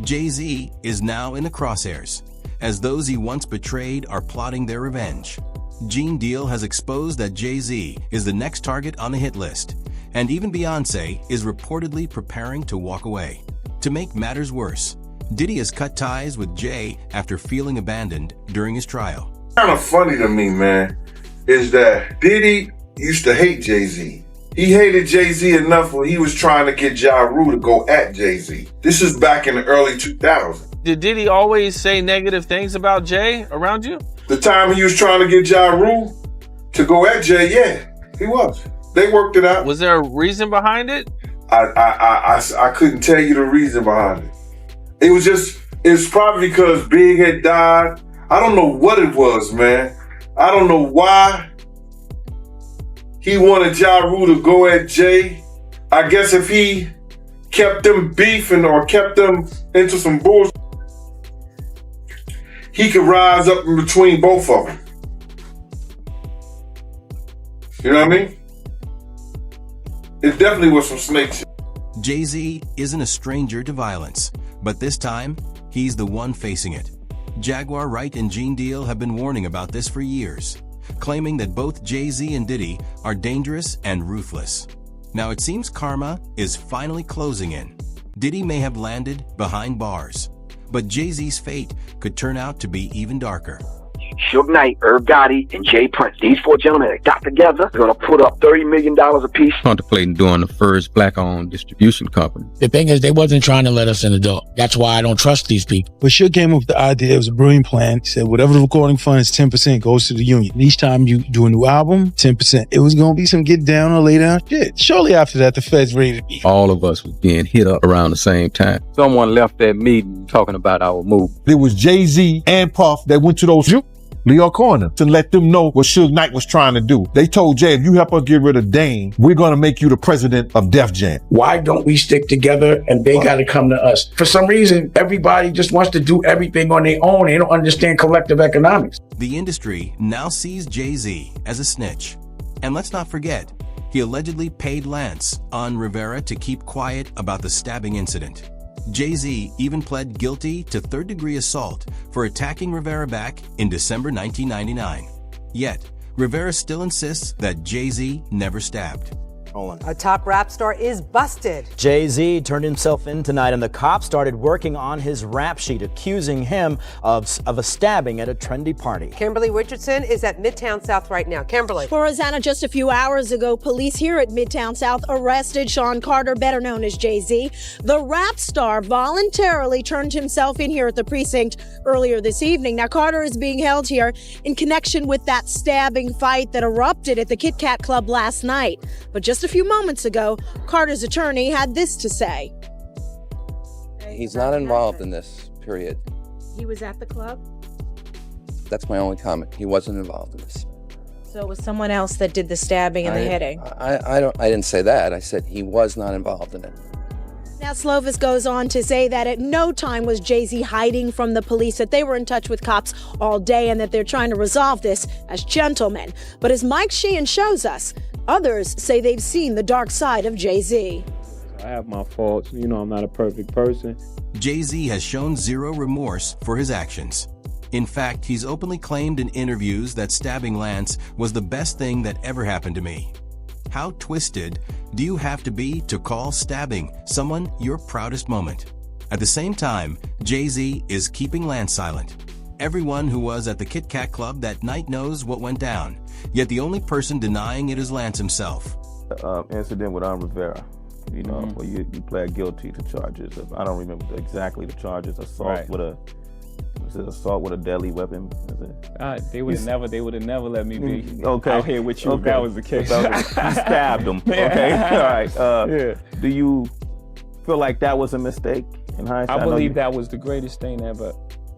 Jay-Z is now in the crosshairs, as those he once betrayed are plotting their revenge. Gene Deal has exposed that Jay-Z is the next target on the hit list, and even Beyoncé is reportedly preparing to walk away. To make matters worse, Diddy has cut ties with Jay after feeling abandoned during his trial. Kind of funny to me, man, is that Diddy used to hate Jay-Z. He hated Jay-Z enough when he was trying to get Ja Rule to go at Jay-Z. This is back in the early 2000s. Did Diddy always say negative things about Jay around you? The time he was trying to get Ja Rule to go at Jay, yeah, he was. They worked it out. Was there a reason behind it? I couldn't tell you the reason behind it. It's probably because Big had died. I don't know what it was, man. I don't know why he wanted Ja Rule to go at Jay. I guess if he kept them beefing or kept them into some bullshit, he could rise up in between both of them. You know what I mean? It definitely was some snake shit. Jay-Z isn't a stranger to violence, but this time, he's the one facing it. Jaguar Wright and Gene Deal have been warning about this for years, claiming that both Jay-Z and Diddy are dangerous and ruthless. Now it seems karma is finally closing in. Diddy may have landed behind bars, but Jay-Z's fate could turn out to be even darker. Suge Knight, Irv Gotti, and Jay Prince. These four gentlemen that got together, they're going to put up $30 million apiece. Contemplating doing the first black-owned distribution company. The thing is, they wasn't trying to let us in the door. That's why I don't trust these people. But Suge came up with the idea. It was a brilliant plan. He said, whatever the recording fund is, 10% goes to the union. Each time you do a new album, 10%. It was going to be some get down or lay down shit. Shortly after that, the feds ready to be. All of us was being hit up around the same time. Someone left that meeting talking about our move. It was Jay-Z and Puff that went to those Lyor Cohen to let them know what Suge Knight was trying to do. They told Jay, if you help us get rid of Dame, we're going to make you the president of Def Jam. Why don't we stick together and they got to come to us? For some reason, everybody just wants to do everything on their own. They don't understand collective economics. The industry now sees Jay-Z as a snitch. And let's not forget, he allegedly paid Lance on Rivera to keep quiet about the stabbing incident. Jay-Z even pled guilty to third-degree assault for attacking Rivera back in December 1999. Yet, Rivera still insists that Jay-Z never stabbed. A top rap star is busted. Jay-Z turned himself in tonight and the cops started working on his rap sheet, accusing him of a stabbing at a trendy party. Kimberly Richardson is at Midtown South right now. Kimberly. For Rosanna, just a few hours ago, police here at Midtown South arrested Sean Carter, better known as Jay-Z. The rap star voluntarily turned himself in here at the precinct earlier this evening. Now, Carter is being held here in connection with that stabbing fight that erupted at the Kit Kat Club last night. But just a few moments ago, Carter's attorney had this to say. He's not involved in this, period. He was at the club? That's my only comment. He wasn't involved in this. So it was someone else that did the stabbing and the hitting? I didn't say that. I said he was not involved in it. Now, Slovis goes on to say that at no time was Jay-Z hiding from the police, that they were in touch with cops all day and that they're trying to resolve this as gentlemen. But as Mike Sheehan shows us, others say they've seen the dark side of Jay-Z. I have my faults. You know, I'm not a perfect person. Jay-Z has shown zero remorse for his actions. In fact, he's openly claimed in interviews that stabbing Lance was the best thing that ever happened to me. How twisted do you have to be to call stabbing someone your proudest moment? At the same time, Jay-Z is keeping Lance silent. Everyone who was at the Kit Kat Club that night knows what went down, yet the only person denying it is Lance himself. Incident with Rivera, you know, where you pled guilty to charges of, I don't remember exactly the charges, assault with a deadly weapon. They would have never let me be out here with you if that was the case. You stabbed him. Okay, all right. Do you feel like that was a mistake in hindsight? I believe that was the greatest thing ever.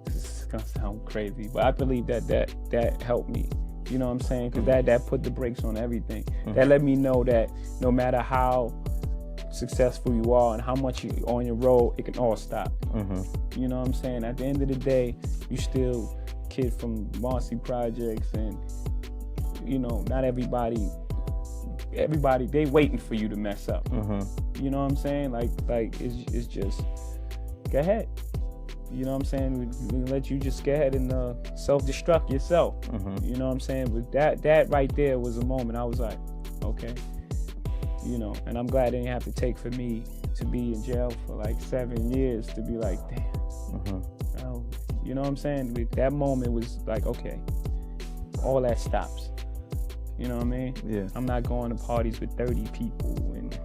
This is gonna sound crazy, but I believe that helped me. You know what I'm saying? Because that put the brakes on everything. That let me know that no matter how successful you are and how much you're on your road, it can all stop. You know what I'm saying? At the end of the day, you still kid from Marcy Projects, and you know, not everybody they waiting for you to mess up. You know what I'm saying? Like it's just go ahead. you know what I'm saying, we let you just go ahead and self-destruct yourself. You know what I'm saying? But that right there was a moment I was like, okay. You know, and I'm glad it didn't have to take for me to be in jail for like 7 years to be like, damn. You know what I'm saying? That moment was like, okay, all that stops. You know what I mean? Yeah. I'm not going to parties with 30 people, and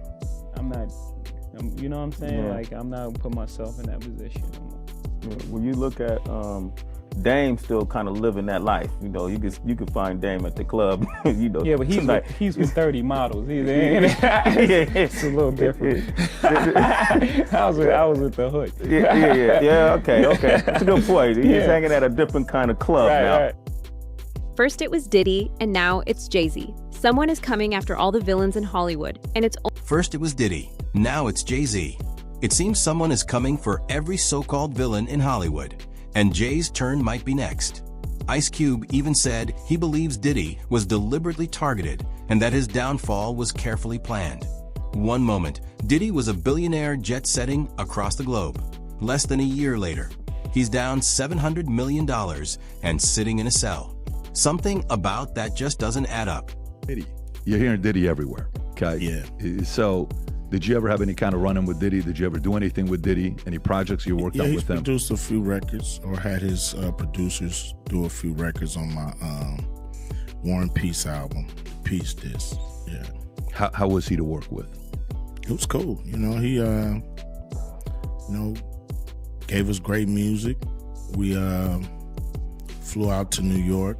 you know what I'm saying? Yeah. Like, I'm not gonna put myself in that position no more. Yeah. When you look at Dame still kind of living that life, you know, you could find Dame at the club, you know. Yeah, but he's with 30 models. It's a little different. I was with the hood. Yeah. Okay. That's a good point. He's hanging at a different kind of club now. Right. First it was Diddy, and now it's Jay-Z. Someone is coming after all the villains in Hollywood, and it's... First it was Diddy, now it's Jay-Z. It seems someone is coming for every so-called villain in Hollywood, and Jay's turn might be next. Ice Cube even said he believes Diddy was deliberately targeted and that his downfall was carefully planned. One moment, Diddy was a billionaire jet-setting across the globe. Less than a year later, he's down $700 million and sitting in a cell. Something about that just doesn't add up. Diddy. You're hearing Diddy everywhere. Okay. Yeah. So, did you ever have any kind of run-in with Diddy? Did you ever do anything with Diddy? Any projects you worked on with him? He produced a few records, or had his producers do a few records on my War and Peace album, Peace Disc. Yeah. How was he to work with? It was cool. You know, he gave us great music. We flew out to New York,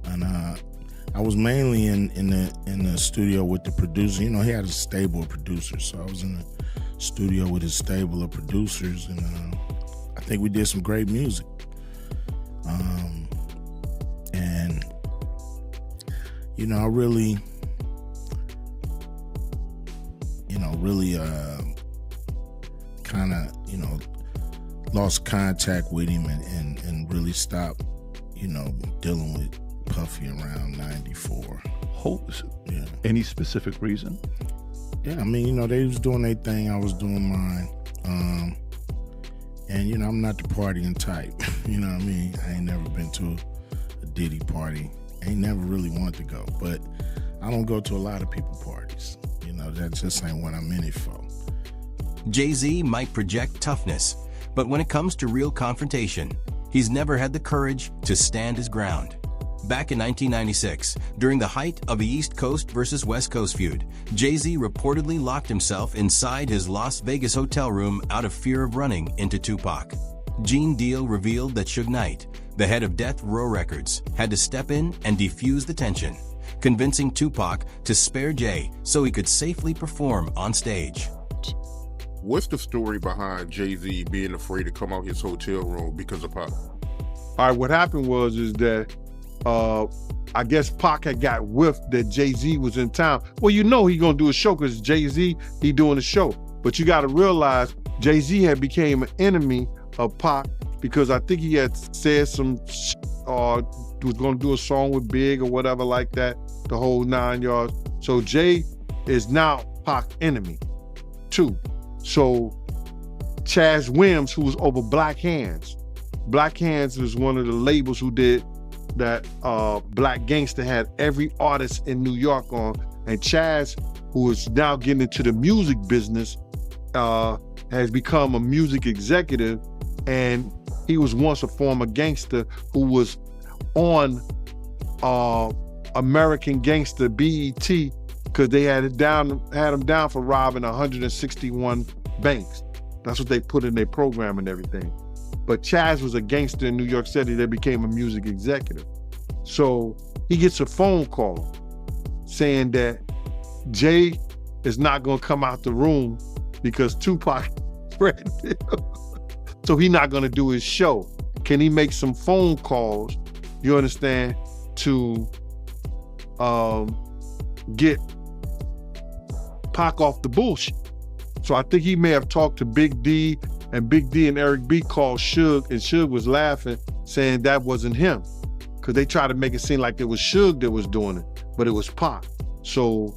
and I was mainly in the studio with the producer. You know, he had a stable of producers, so I was in the studio with his stable of producers, and I think we did some great music. And you know, I really kind of, you know, lost contact with him and really stopped, you know, dealing with Puffy around 94. Yeah. Any specific reason? Yeah, I mean, you know, they was doing their thing, I was doing mine. And, you know, I'm not the partying type. You know what I mean? I ain't never been to a Diddy party. I ain't never really wanted to go. But I don't go to a lot of people parties. You know, that just ain't what I'm in it for. Jay-Z might project toughness, but when it comes to real confrontation, he's never had the courage to stand his ground. Back in 1996, during the height of the East Coast versus West Coast feud, Jay-Z reportedly locked himself inside his Las Vegas hotel room out of fear of running into Tupac. Gene Deal revealed that Suge Knight, the head of Death Row Records, had to step in and defuse the tension, convincing Tupac to spare Jay so he could safely perform on stage. What's the story behind Jay-Z being afraid to come out his hotel room because of Pac? All right, what happened was that I guess Pac had got whiff that Jay-Z was in town. Well, you know he gonna do a show because Jay-Z, he doing a show. But you gotta realize Jay-Z had became an enemy of Pac because I think he had said some was gonna do a song with Big or whatever like that, the whole 9 yards. So Jay is now Pac's enemy too. So Chaz Williams, who was over Black Hands. Black Hands was one of the labels who did that Black Gangster had every artist in New York on. And Chaz, who is now getting into the music business, has become a music executive. And he was once a former gangster who was on American Gangster BET because they had him down for robbing 161 banks. That's what they put in their program and everything. But Chaz was a gangster in New York City that became a music executive. So he gets a phone call saying that Jay is not gonna come out the room because Tupac threatened him. So he's not gonna do his show. Can he make some phone calls, you understand, to get Pac off the bullshit? So I think he may have talked to Big D, and Big D and Eric B called Suge, and Suge was laughing, saying that wasn't him. Because they tried to make it seem like it was Suge that was doing it, but it was Pac. So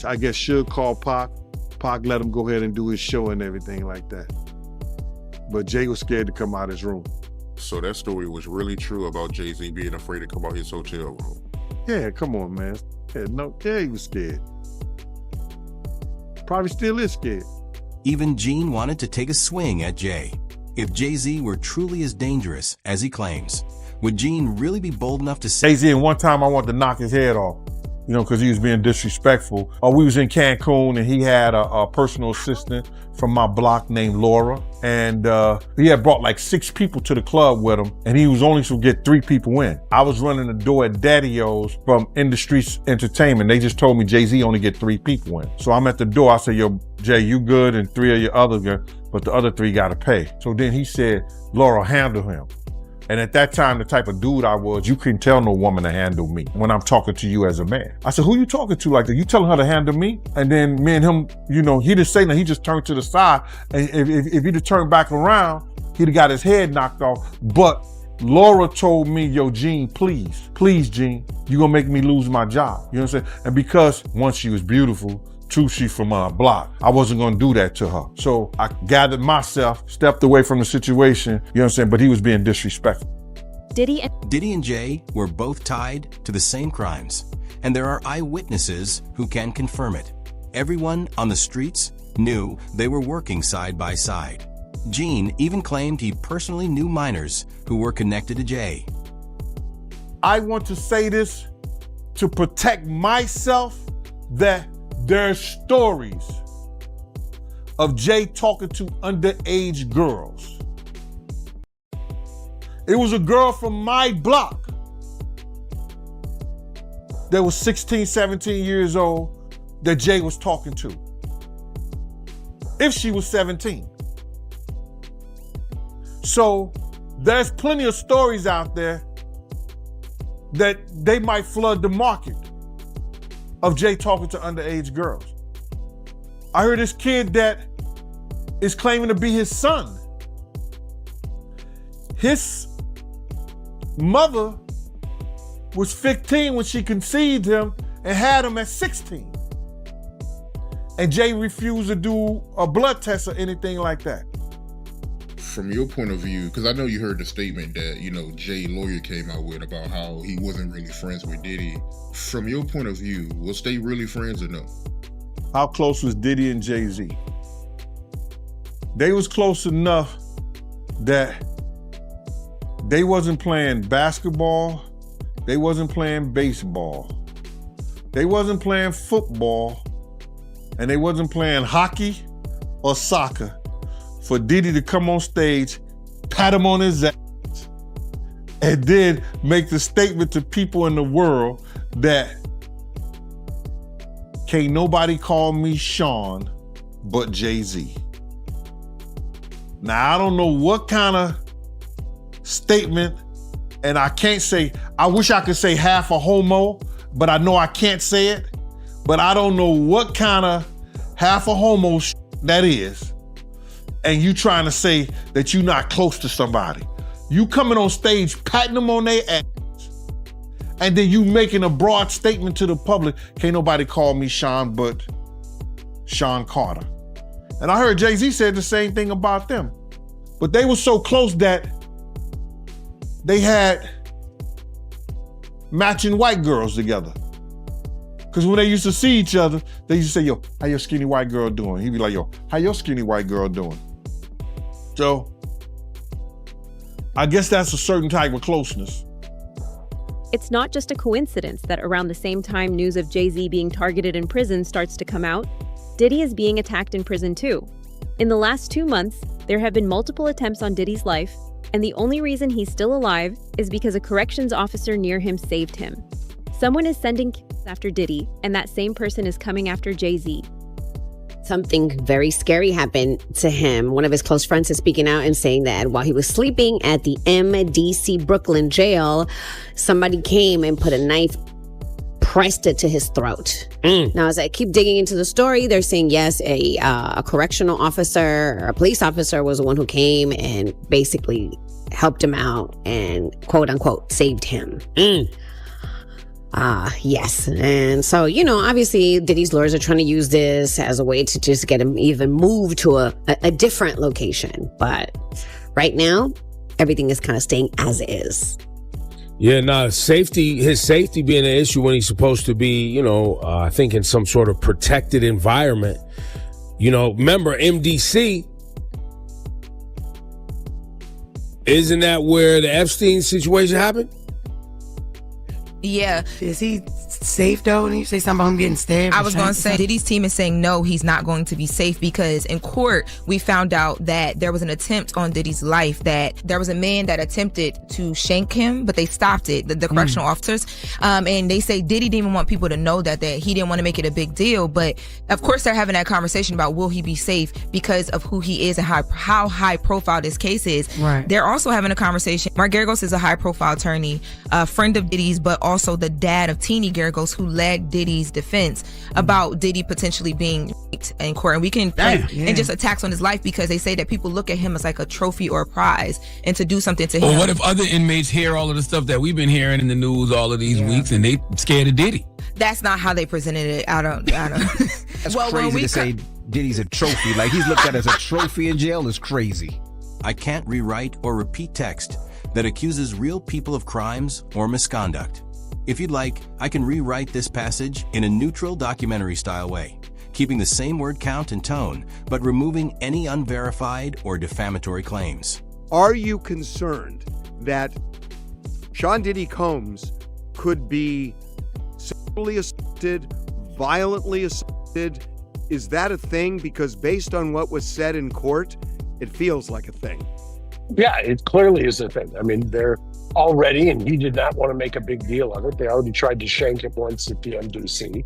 I guess Suge called Pac. Pac let him go ahead and do his show and everything like that. but Jay was scared to come out his room. So that story was really true about Jay-Z being afraid to come out his hotel room. Yeah, come on, man. Yeah, he was scared. Probably still is scared. Even Gene wanted to take a swing at Jay. If Jay-Z were truly as dangerous as he claims, would Gene really be bold enough to say— Jay-Z, and one time I wanted to knock his head off, you know, because he was being disrespectful. We was in Cancun and he had a personal assistant from my block named Laura. And he had brought like 6 people to the club with him, and he was only supposed to get 3 people in. I was running the door at Daddy-O's from Industry Entertainment. They just told me Jay-Z only get 3 people in. So I'm at the door. I said, yo, Jay, you good, and 3 of your other good, but the other 3 got to pay. So then he said, Laura, handle him. And at that time, the type of dude I was, you couldn't tell no woman to handle me when I'm talking to you as a man. I said, who you talking to like that? You telling her to handle me? And then me and him, you know, he didn't say nothing. He just turned to the side. And if he'd have turned back around, he'd have got his head knocked off. But Laura told me, yo, Gene, please, Gene, you gonna make me lose my job. You know what I'm saying? And because, one, she was beautiful, 2, she from our block. I wasn't gonna do that to her. So I gathered myself, stepped away from the situation, you know what I'm saying? But he was being disrespectful. Diddy and Jay were both tied to the same crimes, and there are eyewitnesses who can confirm it. Everyone on the streets knew they were working side by side. Gene even claimed he personally knew minors who were connected to Jay. I want to say this to protect myself, that there's stories of Jay talking to underage girls. It was a girl from my block that was 16, 17 years old that Jay was talking to. If she was 17. So there's plenty of stories out there that they might flood the market of Jay talking to underage girls. I heard this kid that is claiming to be his son. His mother was 15 when she conceived him and had him at 16. And Jay refused to do a blood test or anything like that. From your point of view, because I know you heard the statement that, you know, Jay lawyer came out with about how he wasn't really friends with Diddy. From your point of view, was they really friends or no? How close was Diddy and Jay-Z? They was close enough that they wasn't playing basketball, they wasn't playing baseball, they wasn't playing football, and they wasn't playing hockey or soccer for Diddy to come on stage, pat him on his ass, and then make the statement to people in the world that can't nobody call me Sean but Jay-Z. Now, I don't know what kind of statement, and I can't say, I wish I could say half a homo, but I know I can't say it. But I don't know what kind of half a homo that is. And you trying to say that you're not close to somebody. You coming on stage, patting them on their ass, and then you making a broad statement to the public, can't nobody call me Sean but Sean Carter. And I heard Jay-Z said the same thing about them. But they were so close that they had matching white girls together. Because when they used to see each other, they used to say, yo, how your skinny white girl doing? He'd be like, yo, how your skinny white girl doing? So, I guess that's a certain type of closeness. It's not just a coincidence that around the same time news of Jay-Z being targeted in prison starts to come out, Diddy is being attacked in prison too. In the last 2 months, there have been multiple attempts on Diddy's life, and the only reason he's still alive is because a corrections officer near him saved him. Someone is sending kills after Diddy, and that same person is coming after Jay-Z. Something very scary happened to him. One of his close friends is speaking out and saying that while he was sleeping at the MDC Brooklyn jail, somebody came and put a knife, pressed it to his throat. Now, as I keep digging into the story, they're saying, yes, a correctional officer or a police officer was the one who came and basically helped him out and, quote unquote, saved him. Yes. And so, obviously Diddy's lawyers are trying to use this as a way to just get him even moved to a different location. But right now, everything is kind of staying as is. Yeah, his safety being an issue when he's supposed to be, I think in some sort of protected environment. Remember MDC, isn't that where the Epstein situation happened? Yeah. Is he safe though? Didn't you say something about him getting stabbed? I was going to say, Diddy's team is saying no, he's not going to be safe because in court, we found out that there was an attempt on Diddy's life, that there was a man that attempted to shank him, but they stopped it, the correctional officers. And they say Diddy didn't even want people to know that he didn't want to make it a big deal. But of course, they're having that conversation about will he be safe because of who he is and how high profile this case is. Right. They're also having a conversation. Mark Geragos is a high profile attorney, a friend of Diddy's, but also the dad of Teeny Geragos, who led Diddy's defense about Diddy potentially being raped in court. And we can and just attacks on his life because they say that people look at him as like a trophy or a prize, and to do something to him. Well, what if other inmates hear all of the stuff that we've been hearing in the news all of these weeks and they scared of Diddy? That's not how they presented it. I don't. That's crazy to say Diddy's a trophy. Like he's looked at as a trophy in jail is crazy. I can't rewrite or repeat text that accuses real people of crimes or misconduct. If you'd like, I can rewrite this passage in a neutral documentary-style way, keeping the same word count and tone, but removing any unverified or defamatory claims. Are you concerned that Sean Diddy Combs could be sexually assaulted, violently assaulted? Is that a thing? Because based on what was said in court, it feels like a thing. Yeah, it clearly is a thing. I mean, they're already, and he did not want to make a big deal of it. They already tried to shank him once at the MDC,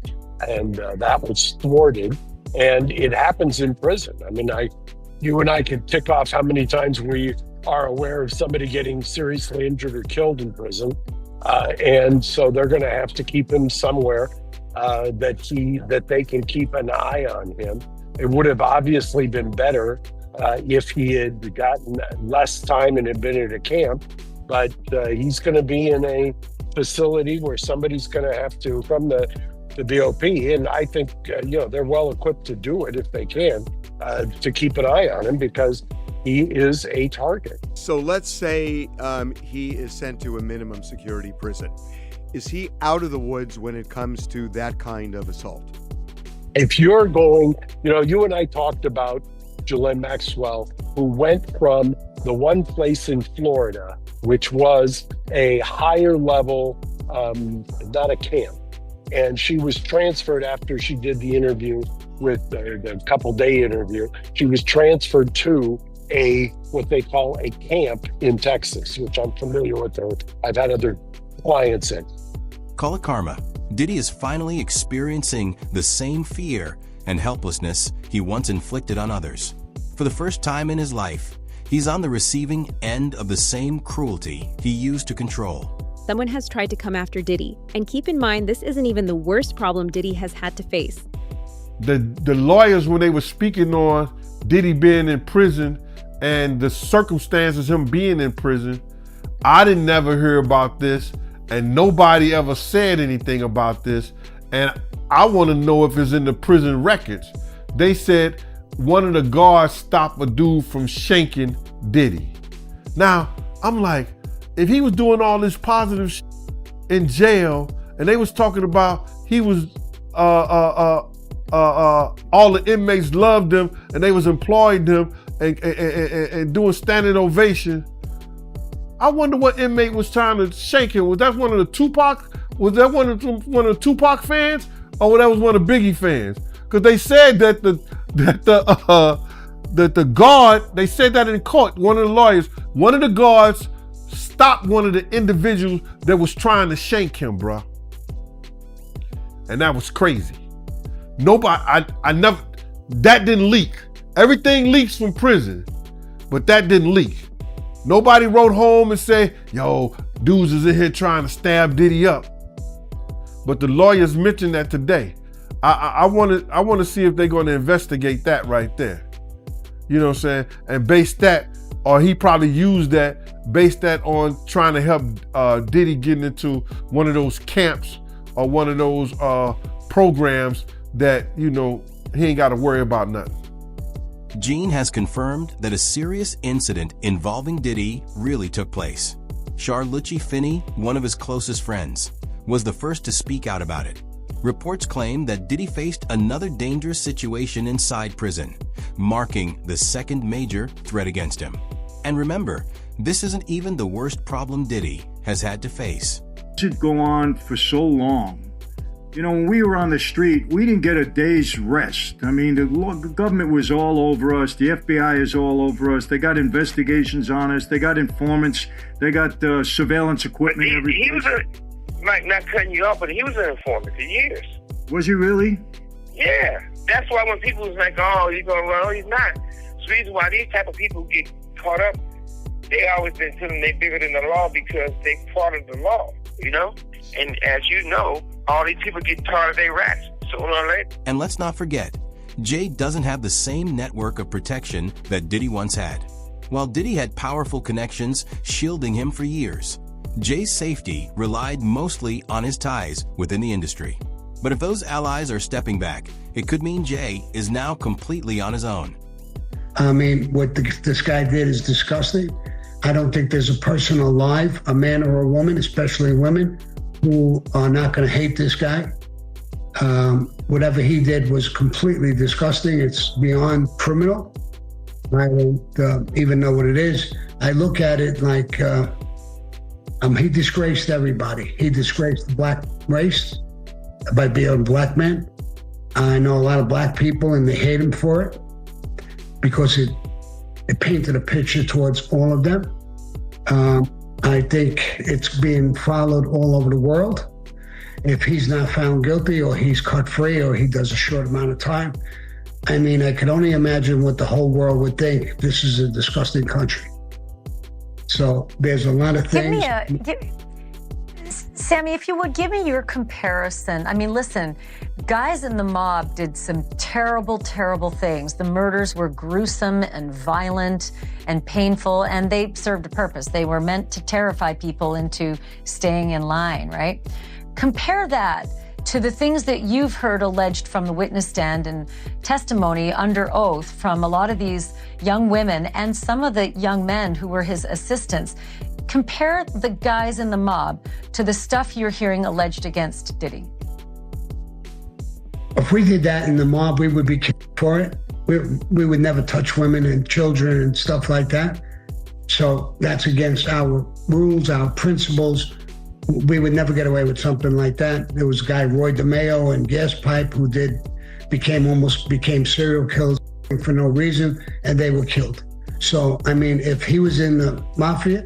and that was thwarted. And it happens in prison. I mean, you and I could tick off how many times we are aware of somebody getting seriously injured or killed in prison. And so they're going to have to keep him somewhere that they can keep an eye on him. It would have obviously been better if he had gotten less time and had been at a camp, but he's going to be in a facility where somebody's going to have to, from the BOP, and I think they're well equipped to do it if they can, to keep an eye on him because he is a target. So let's say he is sent to a minimum security prison. Is he out of the woods when it comes to that kind of assault? If you're going, you and I talked about Ghislaine Maxwell, who went from the one place in Florida, which was a higher level, not a camp. And she was transferred after she did the interview with the couple-day interview. She was transferred to what they call a camp in Texas, which I'm familiar with. I've had other clients in. Call it karma. Diddy is finally experiencing the same fear and helplessness he once inflicted on others. For the first time in his life, he's on the receiving end of the same cruelty he used to control. Someone has tried to come after Diddy, and keep in mind this isn't even the worst problem Diddy has had to face. The lawyers, when they were speaking on Diddy being in prison and the circumstances him being in prison, I didn't never hear about this, and nobody ever said anything about this. And I want to know if it's in the prison records. They said one of the guards stopped a dude from shanking Diddy. Now, I'm like, if he was doing all this positive in jail, and they was talking about he was, all the inmates loved him, and they was employing him and doing standing ovation. I wonder what inmate was trying to shank him. Was that one of the Tupac? Was that one of the Tupac fans, or that was one of the Biggie fans? Because they said that the guard, they said that in court. One of the lawyers, one of the guards stopped one of the individuals that was trying to shank him, bro. And that was crazy. Nobody, I never, that didn't leak. Everything leaks from prison, but that didn't leak. Nobody wrote home and said, yo, dudes is in here trying to stab Diddy up. But the lawyers mentioned that today. I want to see if they're going to investigate that right there. You know what I'm saying? And base that, or he probably used that, base that on trying to help Diddy getting into one of those camps or one of those programs that, you know, he ain't got to worry about nothing. Gene has confirmed that a serious incident involving Diddy really took place. Charlucci Finney, one of his closest friends, was the first to speak out about it. Reports claim that Diddy faced another dangerous situation inside prison, marking the second major threat against him. And remember, this isn't even the worst problem Diddy has had to face. This had gone on for so long. You know, when we were on the street, we didn't get a day's rest. I mean, the government was all over us. The FBI is all over us. They got investigations on us. They got informants. They got surveillance equipment. He was not cutting you off, but he was an informant for years. Was he really? Yeah. That's why when people was like, oh, he's going to run, he's not. It's the reason why these type of people get caught up. They always been telling they bigger than the law because they part of the law, you know? And as you know, all these people get tired of their rats sooner or later. And let's not forget, Jay doesn't have the same network of protection that Diddy once had. While Diddy had powerful connections shielding him for years, Jay's safety relied mostly on his ties within the industry. But if those allies are stepping back, it could mean Jay is now completely on his own. I mean, what this guy did is disgusting. I don't think there's a person alive, a man or a woman, especially women, who are not going to hate this guy. Whatever he did was completely disgusting. It's beyond criminal. I don't even know what it is. I look at it like he disgraced everybody. He disgraced the black race by being a black man. I know a lot of black people and they hate him for it because it painted a picture towards all of them. I think it's being followed all over the world. If he's not found guilty or he's cut free or he does a short amount of time, I mean, I could only imagine what the whole world would think. This is a disgusting country. So there's a lot of things. Sammy, if you would give me your comparison. I mean, listen, guys in the mob did some terrible, terrible things. The murders were gruesome and violent and painful, and they served a purpose. They were meant to terrify people into staying in line, right? Compare that to the things that you've heard alleged from the witness stand and testimony under oath from a lot of these young women and some of the young men who were his assistants. Compare the guys in the mob to the stuff you're hearing alleged against Diddy. If we did that in the mob, we would be killed for it. We would never touch women and children and stuff like that. So that's against our rules, our principles. We would never get away with something like that. There was a guy, Roy DeMeo and Gas Pipe, who became serial killers for no reason, and they were killed. So, I mean, if he was in the mafia,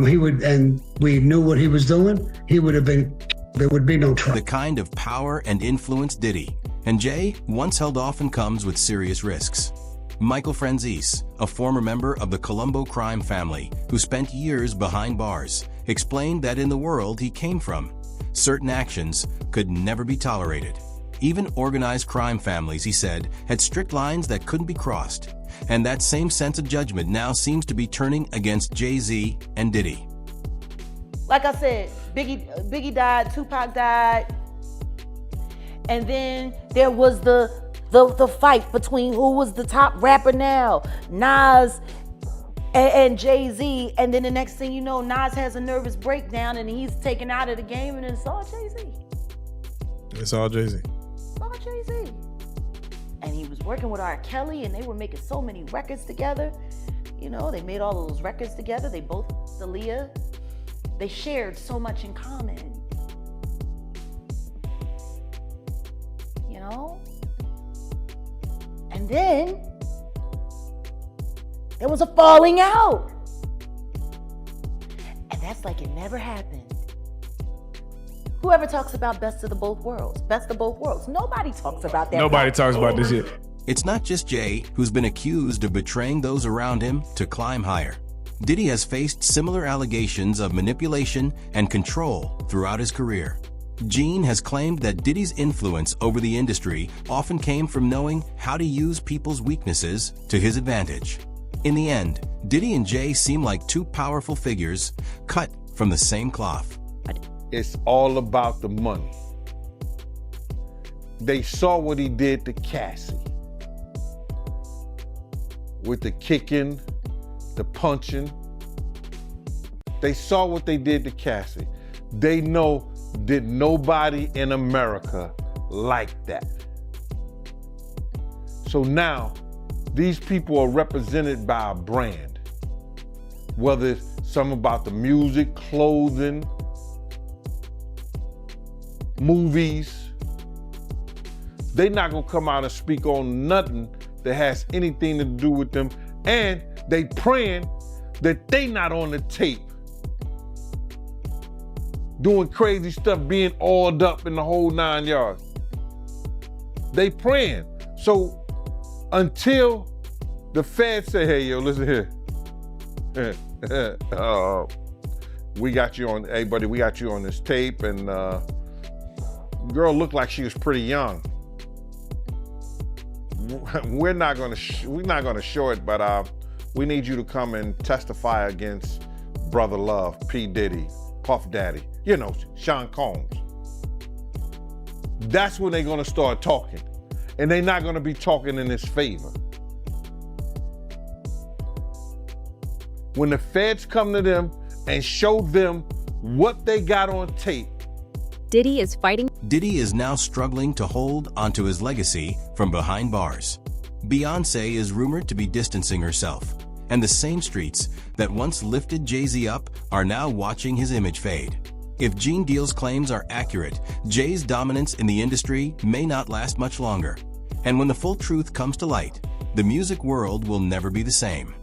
he would, and we knew what he was doing, he would have been, there would be no trouble. The kind of power and influence Diddy and Jay once held often comes with serious risks. Michael Franzese, a former member of the Colombo crime family who spent years behind bars, explained that in the world he came from, certain actions could never be tolerated. Even organized crime families, he said, had strict lines that couldn't be crossed. And that same sense of judgment now seems to be turning against Jay-Z and Diddy. Like I said, Biggie died, Tupac died, and then there was the fight between who was the top rapper now, Nas and Jay-Z, and then the next thing you know, Nas has a nervous breakdown and he's taken out of the game, and it's all Jay-Z. It's all Jay-Z. It's all Jay-Z. And he was working with R. Kelly, and they were making so many records together. You know, they made all those records together. They both, Aaliyah, they shared so much in common. You know? And then there was a falling out. And that's like it never happened. Whoever talks about best of both worlds, nobody talks about that. Nobody talks about this shit. It's not just Jay who's been accused of betraying those around him to climb higher. Diddy has faced similar allegations of manipulation and control throughout his career. Gene has claimed that Diddy's influence over the industry often came from knowing how to use people's weaknesses to his advantage. In the end, Diddy and Jay seem like two powerful figures cut from the same cloth. it's all about the money. They saw what he did to Cassie. With the kicking, the punching. They saw what they did to Cassie. They know that nobody in America liked that. So now, these people are represented by a brand. Whether it's something about the music, clothing, movies. They're not gonna come out and speak on nothing that has anything to do with them. And they praying that they not on the tape doing crazy stuff, being oiled up in the whole 9 yards. They praying. So until the feds say, hey, yo, listen here. We got you on, hey buddy, we got you on this tape, and girl looked like she was pretty young. We're not gonna show it, but we need you to come and testify against Brother Love, P. Diddy, Puff Daddy, you know, Sean Combs. That's when they're gonna start talking, and they're not gonna be talking in his favor. When the feds come to them and show them what they got on tape. Diddy is fighting. Diddy is now struggling to hold onto his legacy from behind bars. Beyoncé is rumored to be distancing herself, and the same streets that once lifted Jay-Z up are now watching his image fade. If Gene Deal's claims are accurate, Jay's dominance in the industry may not last much longer. And when the full truth comes to light, the music world will never be the same.